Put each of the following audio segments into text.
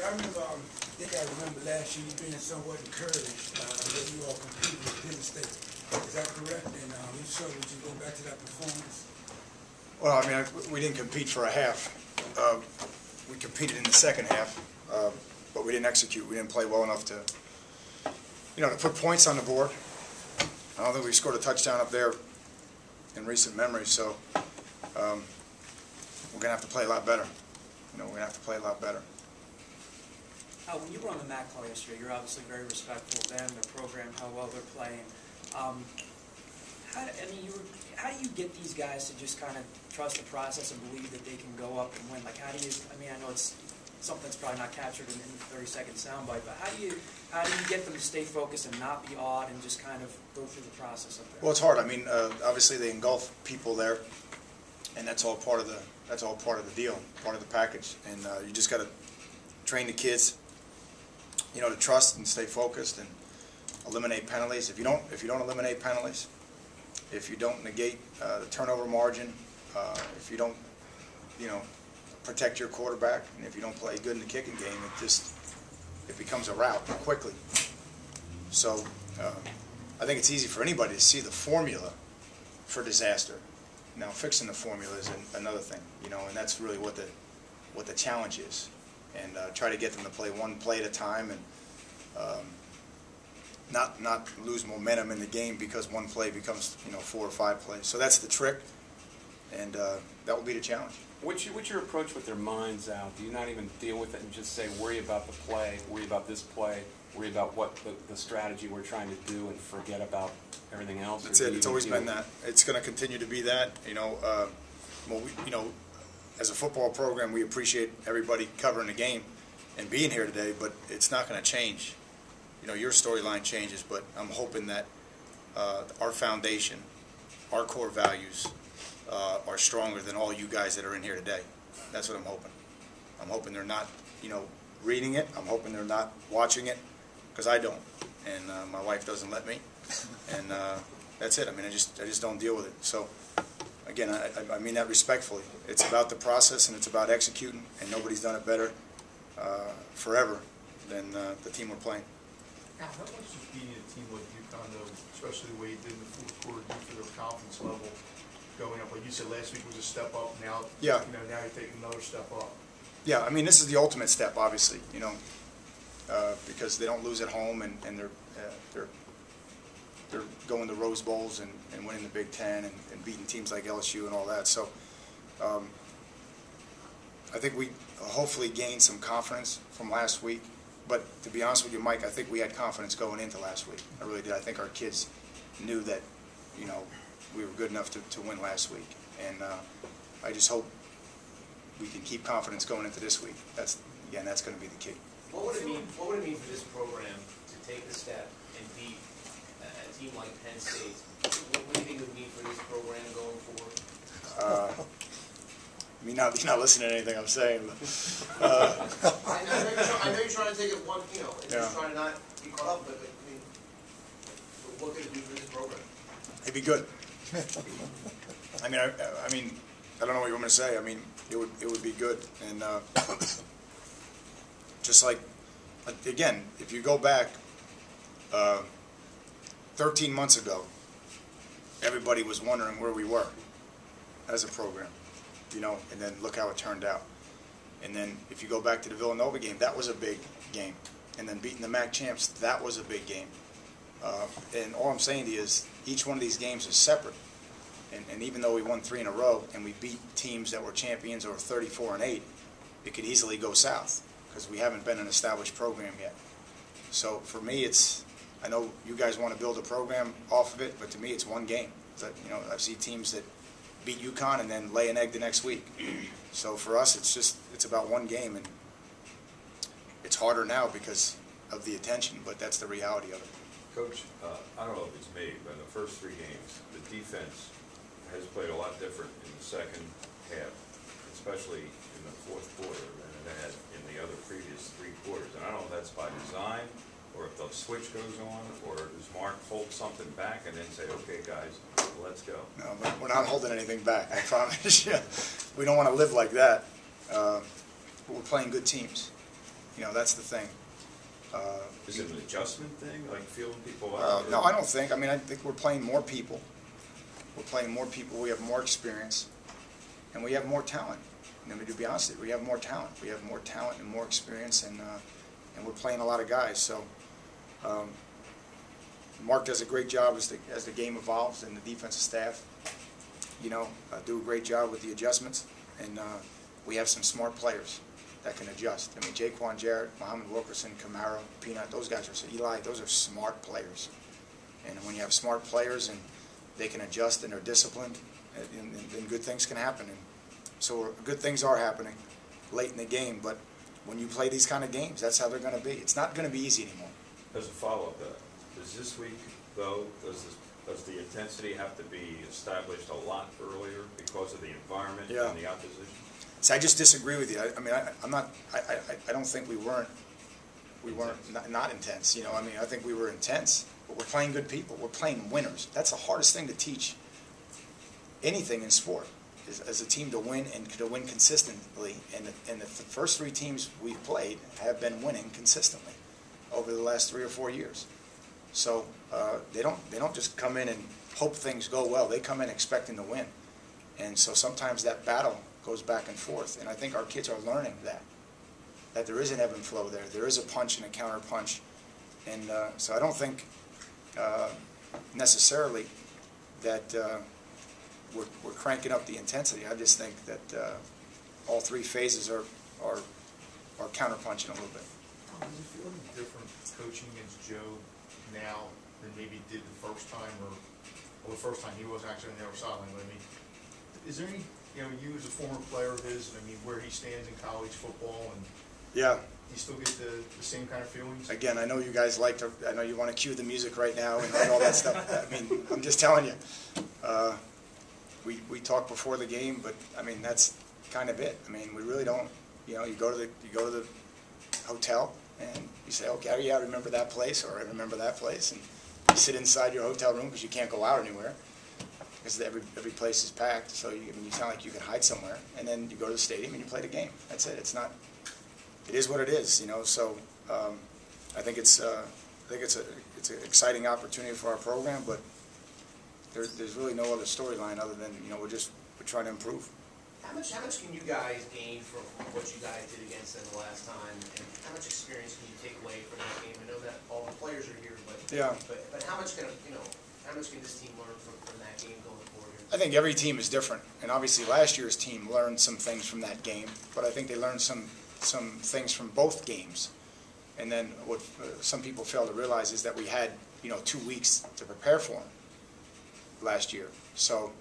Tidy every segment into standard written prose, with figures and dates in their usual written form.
I remember last year you being somewhat encouraged that you all competed with Penn State. Is that correct? And if so, would you go back to that performance? Well, I mean, we didn't compete for a half. We competed in the second half, but we didn't execute. We didn't play well enough to, to put points on the board. I don't think we scored a touchdown up there in recent memory, so we're going to have to play a lot better. We're going to have to play a lot better. When you were on the MAC call yesterday, you're obviously very respectful of them, their program, how well they're playing. How do you get these guys to just kind of trust the process and believe that they can go up and win? Like, how do you? I mean, I know it's something that's probably not captured in a 30-second soundbite, but how do you get them to stay focused and not be awed and just kind of go through the process up there? Well, it's hard. I mean, obviously they engulf people there, and that's all part of the deal, part of the package. And you just got to train the kids, to trust and stay focused and eliminate penalties. If you don't eliminate penalties, if you don't negate the turnover margin, if you don't, protect your quarterback, and if you don't play good in the kicking game, it becomes a rout quickly. So I think it's easy for anybody to see the formula for disaster. Now, fixing the formula is another thing, and that's really what the challenge is. And try to get them to play one play at a time and not lose momentum in the game because one play becomes 4 or 5 plays. So that's the trick, and that will be the challenge. What's your approach with their minds out? Do you not even deal with it and just say, worry about the play, worry about this play, worry about what the strategy we're trying to do, and forget about everything else? That's it. It's always been that. It's going to continue to be that. As a football program, we appreciate everybody covering the game and being here today, but it's not going to change. Your storyline changes, but I'm hoping that our foundation, our core values, are stronger than all you guys that are in here today. That's what I'm hoping. I'm hoping they're not, reading it. I'm hoping they're not watching it, because I don't, and my wife doesn't let me, and that's it. I mean, I just don't deal with it. So, again, I mean that respectfully. It's about the process, and it's about executing, and nobody's done it better forever than the team we're playing. How much does beating a team like UConn, though, especially the way you did in the fourth quarter, do for their confidence level going up? Like you said, last week was a step up. Now, yeah. Now you're taking another step up. Yeah, I mean, this is the ultimate step, obviously. Because they don't lose at home, and they're going to Rose Bowls and winning the Big Ten and beating teams like LSU and all that. So, I think we hopefully gained some confidence from last week. But to be honest with you, Mike, I think we had confidence going into last week. I really did. I think our kids knew that, we were good enough to win last week. And I just hope we can keep confidence going into this week. That's going to be the key. What would it mean for this program to take the step and beat a team like Penn State? What do you think it would mean for this program going forward? You're not listening to anything I'm saying. But, I know you're trying to take it one, and just trying to not be caught up with it. I mean, what could it do for this program? It'd be good. I don't know what you want me to say. I mean, it would be good, and just like, again, if you go back 13 months ago, everybody was wondering where we were as a program. And then look how it turned out. And then if you go back to the Villanova game, that was a big game. And then beating the MAC champs, that was a big game. And all I'm saying to you is each one of these games is separate. And even though we won 3 in a row and we beat teams that were champions or 34-8, it could easily go south because we haven't been an established program yet. So for me, I know you guys want to build a program off of it, but to me, it's one game. I've seen teams that beat UConn and then lay an egg the next week. So for us, it's about one game, and it's harder now because of the attention, but that's the reality of it. Coach, I don't know if it's me, but in the first 3 games, the defense has played a lot different in the second half, especially in the fourth quarter than it had in the other previous 3 quarters. And I don't know if that's by design, or if the switch goes on, or does Mark hold something back and then say, okay, guys, let's go? No, we're not holding anything back, I promise you. We don't want to live like that. But we're playing good teams. That's the thing. Is it an adjustment thing, like feeling people out? No, I don't think. I think we're playing more people. We're playing more people. We have more experience, and we have more talent. To be honest with you, we have more talent. We have more talent and more experience, and we're playing a lot of guys. So Mark does a great job as the game evolves, and the defensive staff, do a great job with the adjustments, and we have some smart players that can adjust. Jaquan Jarrett, Muhammad Wilkerson, Camaro, Peanut, those guys are, Eli, those are smart players. And when you have smart players and they can adjust and are disciplined, then good things can happen. And so good things are happening late in the game, but when you play these kind of games, that's how they're going to be. It's not going to be easy anymore. As a follow-up, does this week, though, does the intensity have to be established a lot earlier because of the environment and the opposition? So I just disagree with you. I don't think we weren't not intense. I think we were intense, but we're playing good people. We're playing winners. That's the hardest thing to teach anything in sport, is as a team to win and to win consistently. And the first 3 teams we've played have been winning consistently over the last 3 or 4 years. So they don't just come in and hope things go well. They come in expecting to win. And so sometimes that battle goes back and forth, and I think our kids are learning that there is an ebb and flow there. There is a punch and a counter punch, and so I don't think necessarily that we're cranking up the intensity. I just think that all 3 phases are counter punching a little bit. Does it feel any different coaching against Joe now than maybe it did the first time, or the first time he wasn't actually on the other sideline? But is there any, you as a former player of his, where he stands in college football, and do you still get the same kind of feelings? Again, I know you guys I know you want to cue the music right now and all that stuff. I'm just telling you, we talk before the game, but that's kind of it. We really don't. You go to the hotel and you say, okay, I remember that place, or I remember that place, and you sit inside your hotel room because you can't go out anywhere, because every place is packed. So you sound like you can hide somewhere, and then you go to the stadium and you play the game. That's it. It is what it is, So I think it's an exciting opportunity for our program, but there's really no other storyline other than we're trying to improve. How much can you guys gain from what you guys did against them the last time, and how much experience can you take away from that game? I know that all the players are here, but how much can this team learn from that game going forward? I think every team is different, and obviously last year's team learned some things from that game, but I think they learned some things from both games. And then what some people fail to realize is that we had 2 weeks to prepare for them last year. So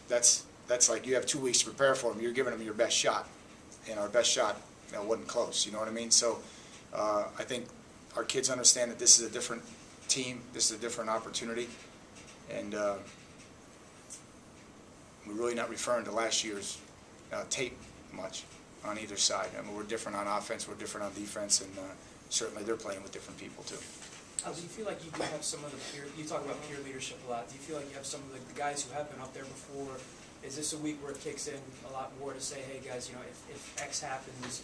that's like you have 2 weeks to prepare for them. You're giving them your best shot, and our best shot wasn't close. You know what I mean? So I think our kids understand that this is a different team. This is a different opportunity, and we're really not referring to last year's tape much on either side. We're different on offense, we're different on defense, and certainly they're playing with different people too. Do you feel like you do have some of the peer, you talk about peer leadership a lot, do you feel like you have some of the guys who have been up there before? Is this a week where it kicks in a lot more to say, hey guys, if X happens,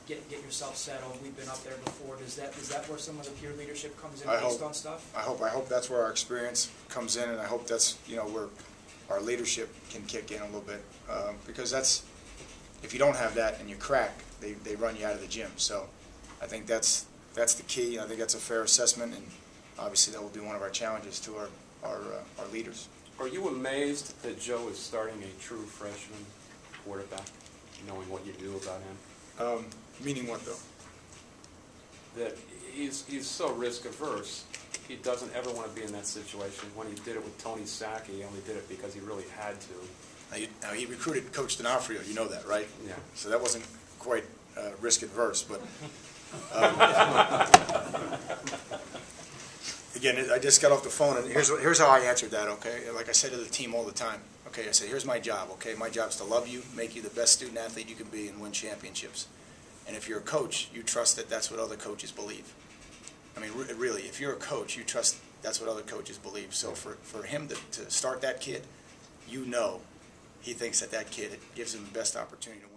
get yourself settled, we've been up there before? Is that where some of the peer leadership comes in based on stuff? I hope that's where our experience comes in, and I hope that's where our leadership can kick in a little bit, because that's, if you don't have that and you crack, they run you out of the gym. So I think that's the key. I think that's a fair assessment, and obviously that will be one of our challenges to our leaders. Are you amazed that Joe is starting a true freshman quarterback, knowing what you knew about him? Meaning what, though? That he's so risk averse. He doesn't ever want to be in that situation. When he did it with Tony Sacchi, he only did it because he really had to. Now he recruited Coach D'Onofrio, you know that, right? Yeah. So that wasn't quite risk adverse, but again, I just got off the phone, and here's how I answered that. Okay, like I said to the team all the time. Okay, I said, here's my job. Okay, my job is to love you, make you the best student athlete you can be, and win championships. And if you're a coach, you trust that that's what other coaches believe. Really, if you're a coach, you trust that's what other coaches believe. So for him to start that kid, he thinks that kid gives him the best opportunity to win.